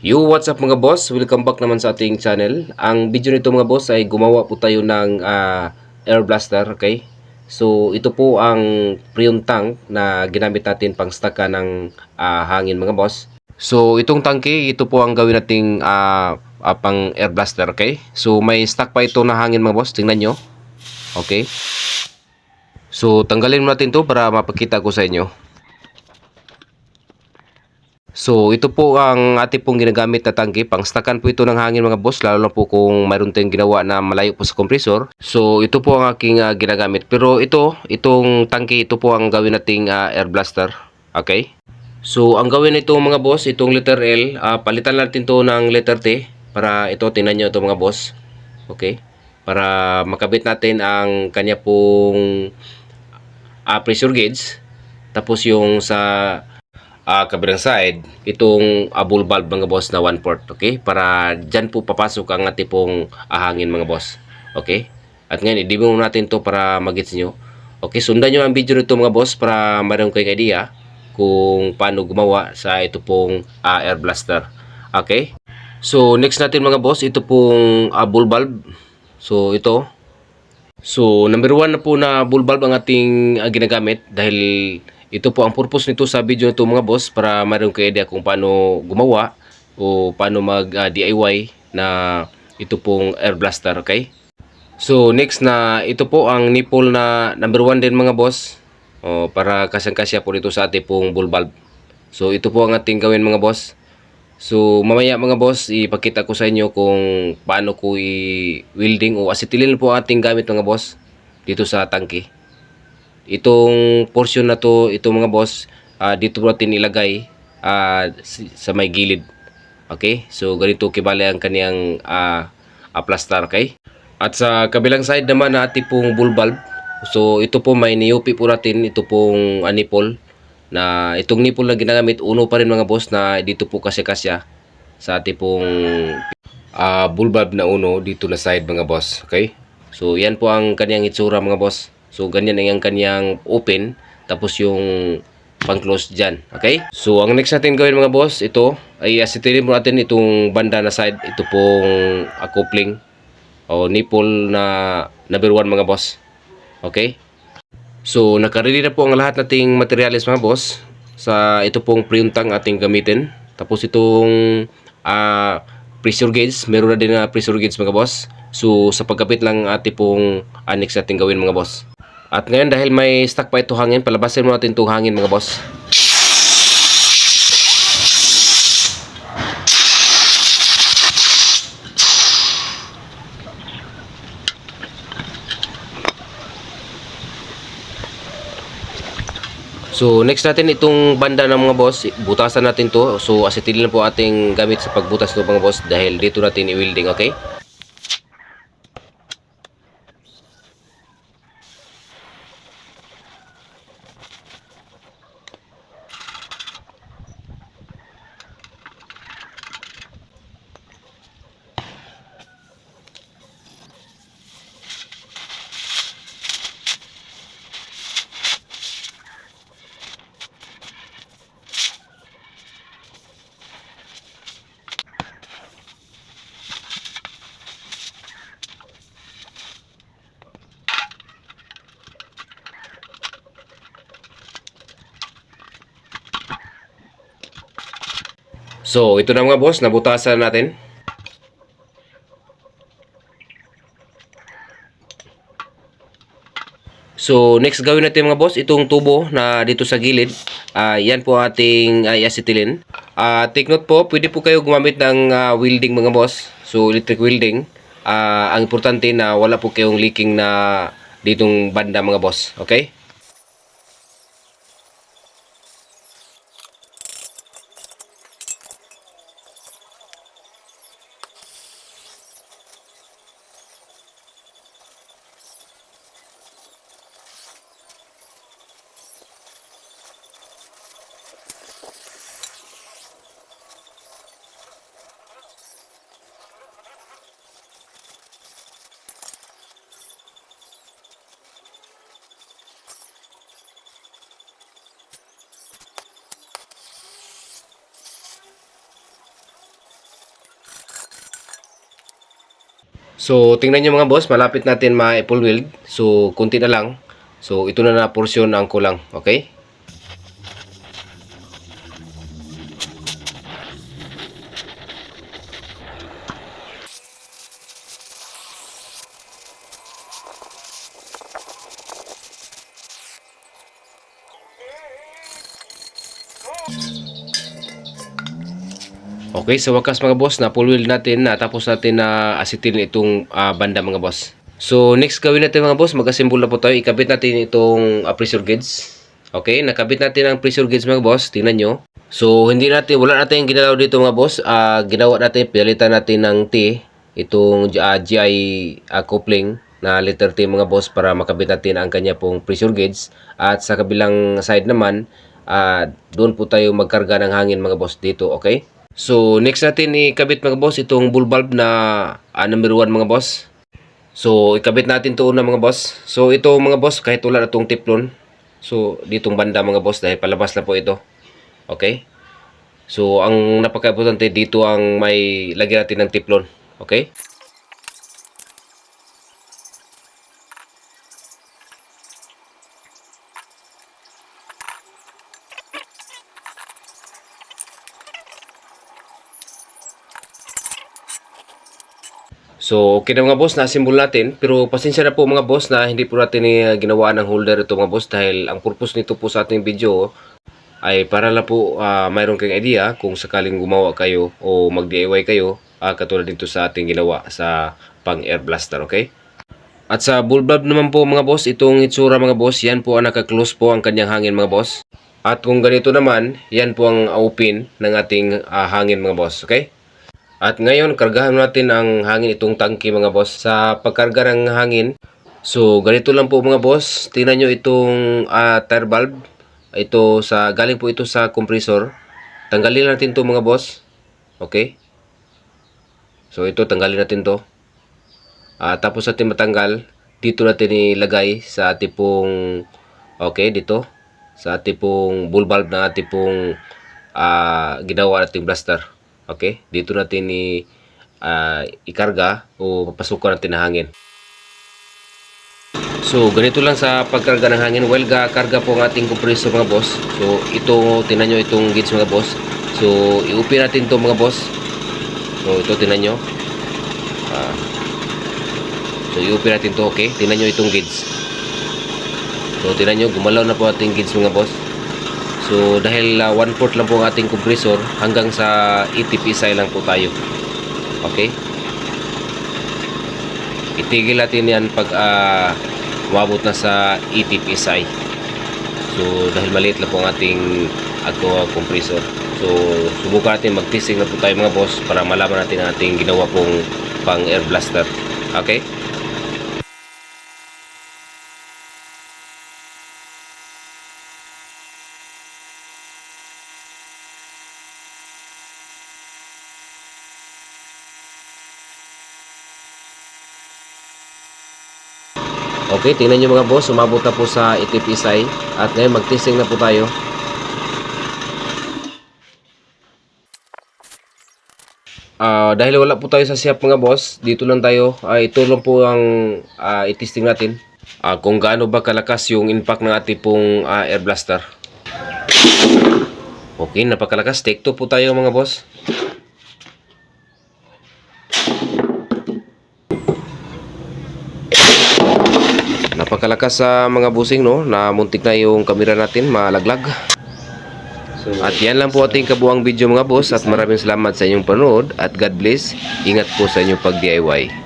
Yo, what's up mga boss? Welcome back naman sa ating channel. Ang video nito mga boss ay gumawa po tayo ng air blaster, okay? So, ito po ang prion tank na ginamit natin pang staka ng hangin mga boss. So, itong tangke, ito po ang gawin nating pang air blaster, okay? So, may stock pa ito na hangin mga boss. Tingnan nyo. Okay? So, tanggalin mo natin to para mapakita ko sa inyo. So, ito po ang ating pong ginagamit na tangke. Pangstakan po ito ng hangin mga boss, lalo na po kung mayroon tayong ginawa na malayo po sa compressor. So, ito po ang aking ginagamit. Pero itong tangke, ito po ang gawin nating air blaster. Okay? So, ang gawin nito mga boss, itong letter L, palitan natin to ng letter T para ito, tingnan nyo ito mga boss. Okay? Para makabit natin ang kanya pong pressure gauge. Tapos yung sa kabilang side, itong bull valve mga boss na 1/4, okay? Para dyan po papasok ang ating pong hangin mga boss, okay? At ngayon, i-demo natin to para magets nyo. Okay, sundan nyo ang video nito mga boss para mayroon kayong idea kung paano gumawa sa ito pong air blaster, okay? So, next natin mga boss, ito pong bull valve. So, ito. So, number 1 na po na bull valve ang ating ginagamit dahil ito po ang purpose nito sa video nito mga boss para mayroon kayo idea kung paano gumawa o paano mag DIY na ito pong air blaster, okay? So, next na ito po ang nipple na number 1 din mga boss para kasyang-kasya po dito sa ating pong bull valve. So, ito po ang ating gawin mga boss. So, mamaya mga boss, ipakita ko sa inyo kung paano ko i-welding o acetylene po ating gamit mga boss dito sa tangke. Itong portion na to, ito mga boss, dito po natin ilagay sa may gilid. Okay? So, ganito kibali ang kaniyang plaster, okay? At sa kabilang side naman na ating pong bull valve, so ito po may niyupi po natin, ito pong nipple na itong nipple na ginagamit, uno pa rin mga boss na dito po kasya-kasya sa ating pong bull valve na uno dito na side mga boss, okay? So yan po ang kanyang itsura mga boss. So ganyan ang kanyang open, tapos yung pang close dyan, okay? So ang next natin gawin mga boss, ito ay acetylene mo natin itong banda na side, ito pong coupling o nipple na number 1 mga boss, okay? So, nakaready na po ang lahat nating materials mga boss sa ito pong printang ating gamitin. Tapos itong pressure gauge, meron na din na pressure gauge mga boss. So, sa pagkapit lang ating pong next natin gawin mga boss. At ngayon dahil may stock pa ito hangin, palabasin mo natin itong hangin mga boss. So next natin itong banda ng mga boss, butasan natin to. So acetylene po ating gamit sa pagbutas ng mga boss dahil dito natin i-welding, okay? So ito na mga boss, nabutasan natin. So next gawin natin mga boss, itong tubo na dito sa gilid, yan po ating acetylene. Take note po, pwede po kayo gumamit ng welding mga boss. So electric welding, ang importante na wala po kayong leaking na ditong banda mga boss, okay? So, tingnan nyo mga boss, malapit natin ma-full weld. So, kunti na lang. So, ito na porsyon ang kulang. Okay? Okay, sa wakas mga boss, na full weld natin, natapos natin na asitin itong banda mga boss. So, next gawin natin mga boss, mag-assemble na po tayo. Ikabit natin itong pressure gauge. Okay, nakabit natin ang pressure gauge mga boss. Tingnan nyo. So, wala natin ginalaw dito mga boss. Ginawa natin, pinalitan natin ng T, itong GI coupling na letter T mga boss para makabit natin ang kanya pong pressure gauge. At sa kabilang side naman, doon po tayo magkarga ng hangin mga boss dito. Okay? So, next natin ikabit mga boss itong bull bulb na number 1 mga boss. So, ikabit natin to una mga boss. So, ito mga boss, kahit wala na itong teflon. So, ditong banda mga boss dahil palabas na po ito. Okay? So, ang napaka-importante dito ang may lagyan natin ng teflon. Okay? So, okay na mga boss, na-assemble natin. Pero pasensya na po mga boss na hindi po natin ginawa ng holder ito mga boss dahil ang purpose nito po sa ating video ay para lang po mayroon kayong idea kung sakaling gumawa kayo o mag-DIY kayo katulad dito sa ating ginawa sa pang air blaster, okay? At sa bull bulb naman po mga boss, itong itsura mga boss, yan po ang naka-close po ang kanyang hangin mga boss. At kung ganito naman, yan po ang open ng ating hangin mga boss, okay? At ngayon, kargahan natin ang hangin itong tangke mga boss. Sa pagkarga ng hangin, so ganito lang po mga boss. Tingnan nyo itong tire valve. Galing po ito sa compressor. Tanggalin natin to mga boss. Okay? So ito, tanggalin natin to. Tapos natin matanggal, dito natin ilagay sa ating pong, okay, dito. Sa ating pong bull valve na ating pong ginawa nating blaster. Okay, dito natin ikarga o papasukan natin ng hangin. So, ganito lang sa pagkarga ng hangin. While karga po ang ating compressor mga boss. So, ito, tinan nyo itong gauge mga boss. So, i-open natin ito mga boss. So, ito, tinan nyo. So, i-open natin ito, okay? Tinan nyo itong gauge. So, tinan nyo, gumalaw na po ating gauge mga boss. So, dahil 1/4 lang po ang ating compressor, hanggang sa 80 PSI lang po tayo. Okay? Itigil natin yan pag umabot na sa 80 PSI. So, dahil maliit lang po ang ating compressor. So, subukan natin mag-testing na po tayo mga boss para malaman natin ang ating ginawa pong pang air blaster. Okay? Okay, tingnan nyo mga boss, umabot na po sa 80 PSI at ngayon mag-testing na po tayo. Dahil wala po tayo sa shop mga boss, dito lang tayo. Ito lang po ang i-testing natin. Kung gaano ba kalakas yung impact ng ating pong air blaster. Okay, napakalakas. Take 2 po tayo mga boss. Napakalakas sa mga busing, no, na muntik na yung kamera natin malaglag. At yan lang po ating kabuang video mga boss at maraming salamat sa inyong panood at God bless. Ingat po sa inyong pag-DIY.